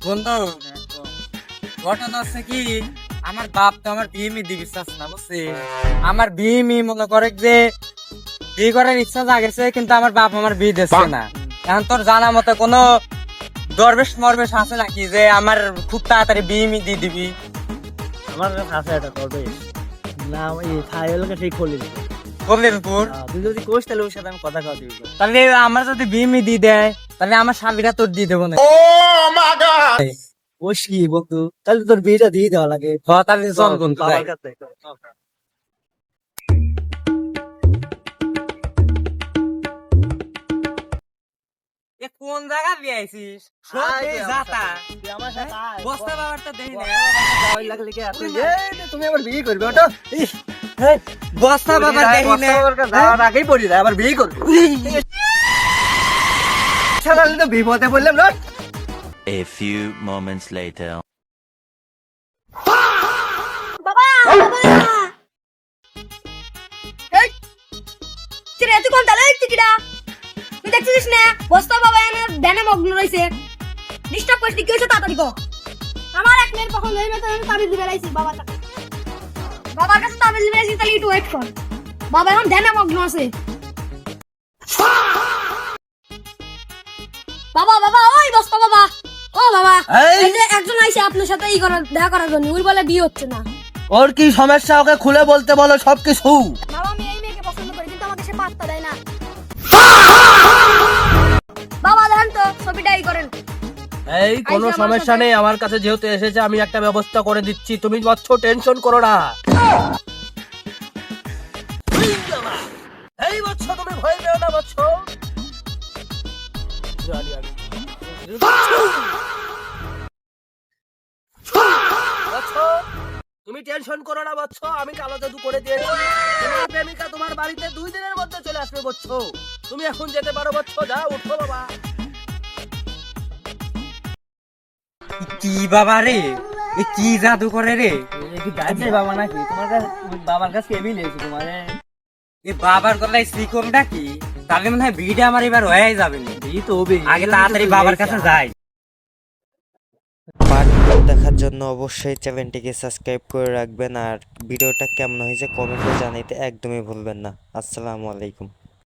বন্ধু, ঘটনা হচ্ছে কি, আমার বাপ তো আমার বিয়ে দিতে বিশ্বাস না, বুঝছিস? আমার বিয়ে মনে করে যে বিয়ে করার ইচ্ছা জাগেছে, কিন্তু আমার বাপ আমার বিয়ে দিচ্ছে না। এখন তোর জানা মতে কোনো দরবেশ মরবেশ আছে নাকি যে আমার খুব তাড়াতাড়ি বিয়ে দিয়ে দিবি? আমার কাছে আছে একটা দরবেশ, নাম এই ফাইলকে ঠিক খুলে দিবে। কবিরপুর। তুই যদি কোস তাহলে ওর সাথে আমি কথা কওয়া দিবি। তাহলে আমার যদি বিয়ে দিয়ে দেয়, তাহলে আমার স্বামীরা তোর দিয়ে দেবো না। কোস কি বন্ধু, তাহলে তোর বিয়েটা দিয়ে দেওয়া লাগে। তাহলে চল বন্ধু যাই। বাবার কাছে এ কোন জায়গা বিয়ে আইছিস? জাতা তুই আমার সাথে আয়। বস্তা বাবারটা দেখি না। ওই লাগলে কি আছে? তুমি আবার বিয়ে করবে ওটা? বস্তা বাবার দেখি না। যাওয়ার আগেই পড়ি যায়, আবার বিয়ে করবে। তাহলে তো বিপদে বললাম না। A few moments later. বাবা এই চিরে তুই কোন তালে টিকিটা তুই দেখছিস না বস্তা বাবা এনে ধ্যানে মগ্ন রইছে ডিস্টার্ব করিস কি হইছে তাড়াতাড়ি কর আমার এক মিনিট কখন হই না তো আমি তাবিজ দিবে লাইছি বাবার কাছে তাবিজ দিবে লাইছি তাহলে একটু ওয়েট কর বাবা এখন ধ্যানে মগ্ন আছে বাবা বাবা ওই বস্তা বাবা ও বাবা এই যে একজন আইছে আপনার সাথে এই করার দেখা করার জন্য ওই বলে বিয়ে হচ্ছে না ওর কি সমস্যা, ওকে খুলে বলতে বলো সবকিছু। বাবা আমি এই মেয়েকে পছন্দ করি কিন্তু আমাকে সে পাত্তা দেয় না বাবা দেখেন তো ছবিটাই করেন এই কোনো আইসা আমার সমস্যা সাথে- নেই, আমার কাছে যেহেতু এসেছে আমি একটা ব্যবস্থা করে দিচ্ছি, তুমি বচ্চ টেনশন করো না। এই বচ্চ তুমি ভয় পেও না বচ্চ। বচ্চ, তুমি টেনশন করো না বচ্চ, আমি কালো জাদু করে দিয়েছি। তোমার প্রেমিকা তোমার বাড়িতে 2 দিনের মধ্যে চলে আসবে বচ্চ। তুমি এখন যেতে পারো বচ্চ, যাও উঠো বাবা। কি বাবা রে, এ কি জাদু করে রে? বাবা নাকি তোমার কাছে, বাবার কাছে কেবি নিয়েছি তোমার। এ বাবার গলায় শিকড়টা কি? তাহলে মনে হয় ভিডিও আমার এবার হয়ে যাবে না। এই তো হবে, আগে তাড়াতাড়ি বাবার কাছে যাই। পার্ট দেখার জন্য অবশ্যই চ্যানেলটিকে সাবস্ক্রাইব করে রাখবেন, আর ভিডিওটা কেমন হয়েছে কমেন্টে জানাইতে একদমই ভুলবেন না। আসসালামু আলাইকুম।